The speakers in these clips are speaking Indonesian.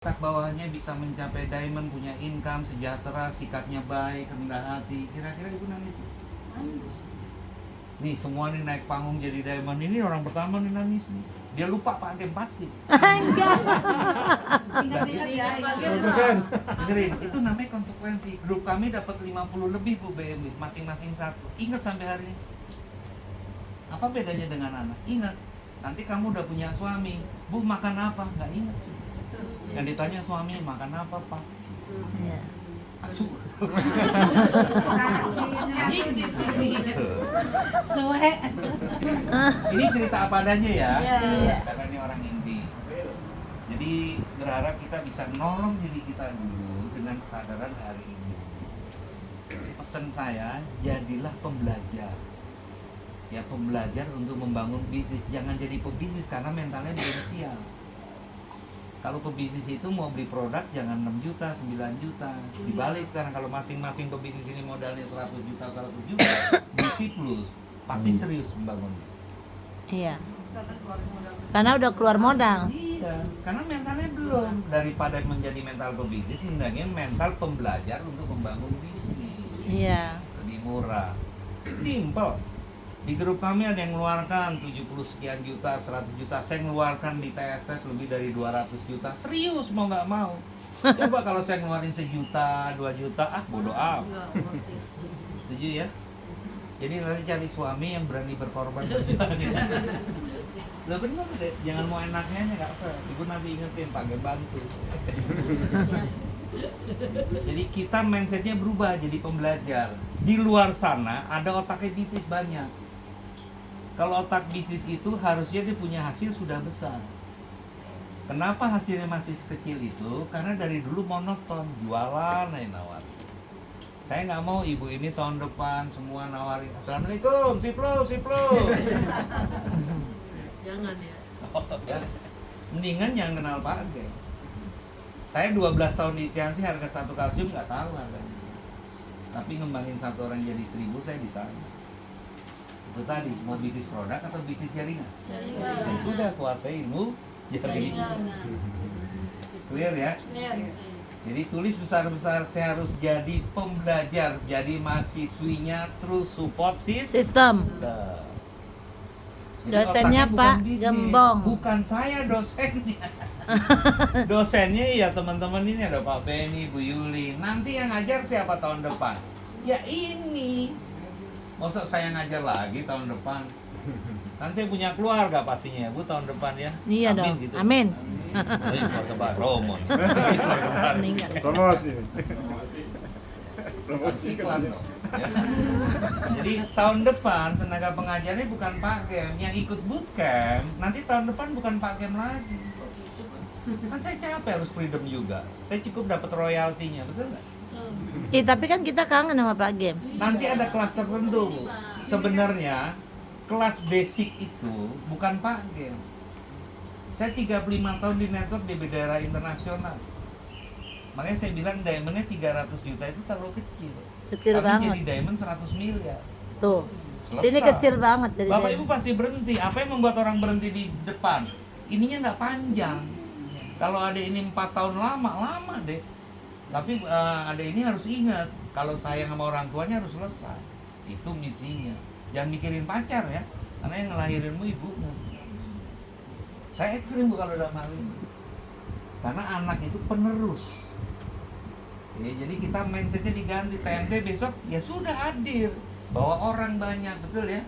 Tak bawahnya bisa mencapai diamond, punya income, sejahtera, sikapnya baik, rendah hati. Kira-kira ibu nangis? Nangis. Nih semua nih naik panggung jadi diamond, ini orang pertama nih nangis nih. Dia lupa Pak Agem pasti. Enggak. Ingat-ingat ya, Dengerin, itu namanya konsekuensi. Grup kami dapat 50 lebih Bu BMW, masing-masing satu. Ingat sampai hari ini. Apa bedanya dengan anak? Ingat. Nanti kamu udah punya suami, Bu makan apa? Nggak ingat sih. Yang ditanya suami makan apa Pak? Iya. Asu. Suwe. Ini cerita apa adanya ya, Iya. karena ini orang inti. Jadi berharap kita bisa nolong diri kita dulu dengan kesadaran hari ini. Pesan saya, jadilah pembelajar. Ya pembelajar untuk membangun bisnis. Jangan jadi pebisnis karena mentalnya belum siap. Kalau pebisnis itu mau beli produk jangan 6 juta, 9 juta. Dibalik sekarang kalau masing-masing pebisnis ini modalnya 100 juta, 100 juta, beli siklus, pasti serius membangunnya. Iya. Karena udah keluar modal. Iya, karena mentalnya belum. Daripada menjadi mental pebisnis, mendingin mental pembelajar untuk membangun bisnis. Iya. Lebih murah. Simple. Di grup kami ada yang mengeluarkan 70 sekian juta, 100 juta. Saya mengeluarkan di TSS lebih dari 200 juta. Serius mau nggak mau. Coba kalau saya ngeluarin 1 juta, 2 juta, bodo amat. Setuju ya? Jadi nanti cari suami yang berani berkorban. Lah bener deh, jangan mau enaknya aja nggak apa. Ibu nanti ingetin Pak Gem bantu. Jadi kita mindsetnya berubah jadi pembelajar. Di luar sana ada otaknya bisnis banyak. Kalau otak bisnis itu harusnya dia punya hasil sudah besar. Kenapa hasilnya masih sekecil itu? Karena dari dulu monoton, jualan aja nawar. Saya nggak mau ibu ini tahun depan semua nawarin Assalamualaikum, siplo. Jangan ya. Ya. Mendingan jangan kenal Pak Agem. Saya 12 tahun di Tiansi harga satu kalsium nggak tahu harganya. Tapi ngembangin satu orang jadi 1000 saya di sana. Itu tadi mau bisnis produk atau bisnis jaringan? Ya sudah kuasaimu jaringan. Clear ya? Jadi tulis besar-besar saya harus jadi pembelajar, jadi mahasiswinya terus support Sistem. Jadi Dosennya otaknya Pak bukan bisnis. Gembong. Bukan saya dosennya. Dosennya ya teman-teman ini ada Pak Benny, Bu Yuli. Nanti yang ngajar siapa tahun depan? Ya ini. Masa saya ngajar lagi tahun depan? Kan saya punya keluarga pastinya ya Bu tahun depan ya. Iya dong. Gitu. Amin. Amin. Keluarga Pak Romo nih. Meninggal. Promosi. Harus iklan dong. Ya. Jadi tahun depan tenaga pengajarnya bukan Pak Gem. Yang ikut bootcamp nanti tahun depan bukan Pak Gem lagi. Kan saya capek harus freedom juga. Saya cukup dapat royaltinya, betul nggak? Tapi kan kita kangen sama Pak Gem. Nanti ada kelas tertentu Bu. Sebenarnya kelas basic itu bukan Pak Gem. Saya 35 tahun di network di daerah internasional. Makanya saya bilang diamondnya 300 juta itu terlalu kecil. Kecil Kami banget. jadi diamond 100 miliar. Tuh. Selesai. Sini kecil banget dari Bapak dia. Ibu pasti berhenti. Apa yang membuat orang berhenti di depan? Ininya nggak panjang. Kalau ada ini 4 tahun lama deh. Tapi ada ini harus ingat, kalau sayang sama orang tuanya harus selesai. Itu misinya. Jangan mikirin pacar ya, karena yang ngelahirinmu ibumu. Saya ekstrim Bu kalau dalam hal ini. Karena anak itu penerus. Ya, jadi kita mindsetnya diganti. TMT besok ya sudah hadir. Bawa orang banyak, betul ya?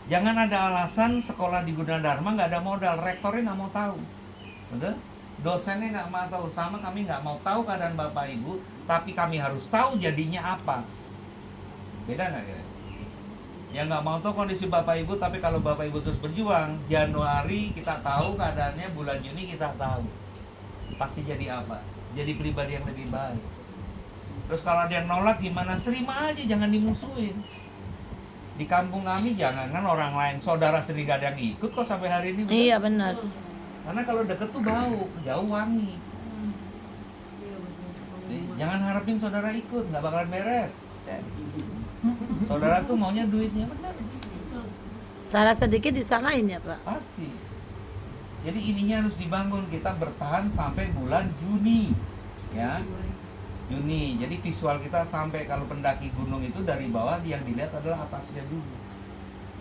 Jangan ada alasan sekolah di Gunadarma nggak ada modal, rektornya nggak mau tahu. Betul? Dosennya nggak mau tahu, sama kami nggak mau tahu keadaan Bapak Ibu, tapi kami harus tahu jadinya apa. Beda nggak kira? Yang nggak mau tahu kondisi Bapak Ibu, tapi kalau Bapak Ibu terus berjuang, Januari kita tahu keadaannya, bulan Juni kita tahu. Pasti jadi apa? Jadi pribadi yang lebih baik. Terus kalau ada yang nolak gimana? Terima aja, jangan dimusuhin. Di kampung kami jangankan orang lain, saudara sendiri gak ada yang ikut kok sampai hari ini. Iya benar. Karena kalau deket tuh bau, jauh wangi. Jadi, jangan harapin saudara ikut, nggak bakalan beres. Saudara tuh maunya duitnya, benar. Salah sedikit disalahin ya Pak. Pasti. Jadi ininya harus dibangun. Kita bertahan sampai bulan Juni, ya. Juni. Jadi visual kita sampai kalau pendaki gunung itu dari bawah yang dilihat adalah atasnya dulu.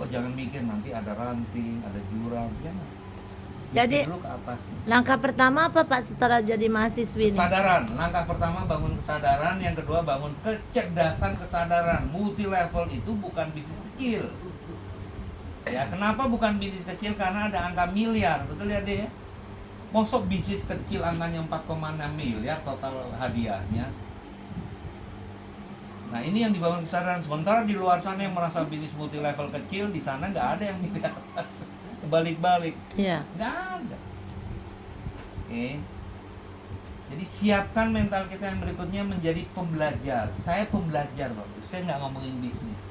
Oh jangan mikir nanti ada ranting, ada jurang, jangan. Jadi, Mikir dulu ke atas. Langkah pertama apa Pak setelah jadi mahasiswi ini? Kesadaran. Langkah pertama bangun kesadaran, yang kedua bangun kecerdasan kesadaran. Multi level itu bukan bisnis kecil. Ya, kenapa bukan bisnis kecil? Karena ada angka miliar, betul ya deh? Mosok bisnis kecil angkanya 4,6 miliar total hadiahnya. Nah ini yang dibangun kesadaran. Sementara di luar sana yang merasa bisnis multi level kecil, di sana nggak ada yang miliar. Balik-balik, Iya. nggak ada. Oke. Jadi siapkan mental kita yang berikutnya menjadi pembelajar. Saya pembelajar, Bapak. Saya nggak ngomongin bisnis.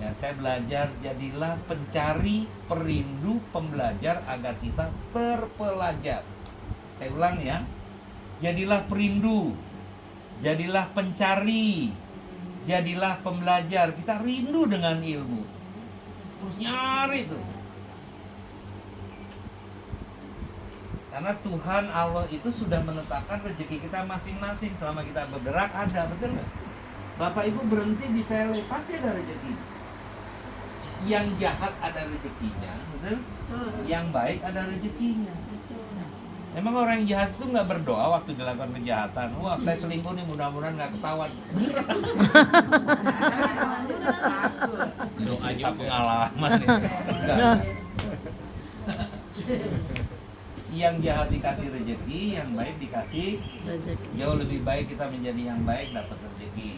Ya, saya belajar, jadilah pencari, perindu, pembelajar agar kita terpelajar. Saya ulang ya. Jadilah perindu, jadilah pencari, jadilah pembelajar. Kita rindu dengan ilmu. Terus nyari tuh. Karena Tuhan Allah itu sudah menetapkan rezeki kita masing-masing. Selama kita bergerak ada, betul nggak? Bapak Ibu berhenti di tele, pasti ada rezeki. Yang jahat ada rezekinya, betul? Yang baik ada rezekinya. Emang orang yang jahat itu nggak berdoa waktu dilakukan kejahatan. Wah, saya selingkuh nih, mudah-mudahan nggak ketahuan. Doa Cerita juga. pengalaman nih. Enggak. Yang jahat dikasih rezeki, yang baik dikasih. Rezeki. Jauh lebih baik kita menjadi yang baik dapat rezeki.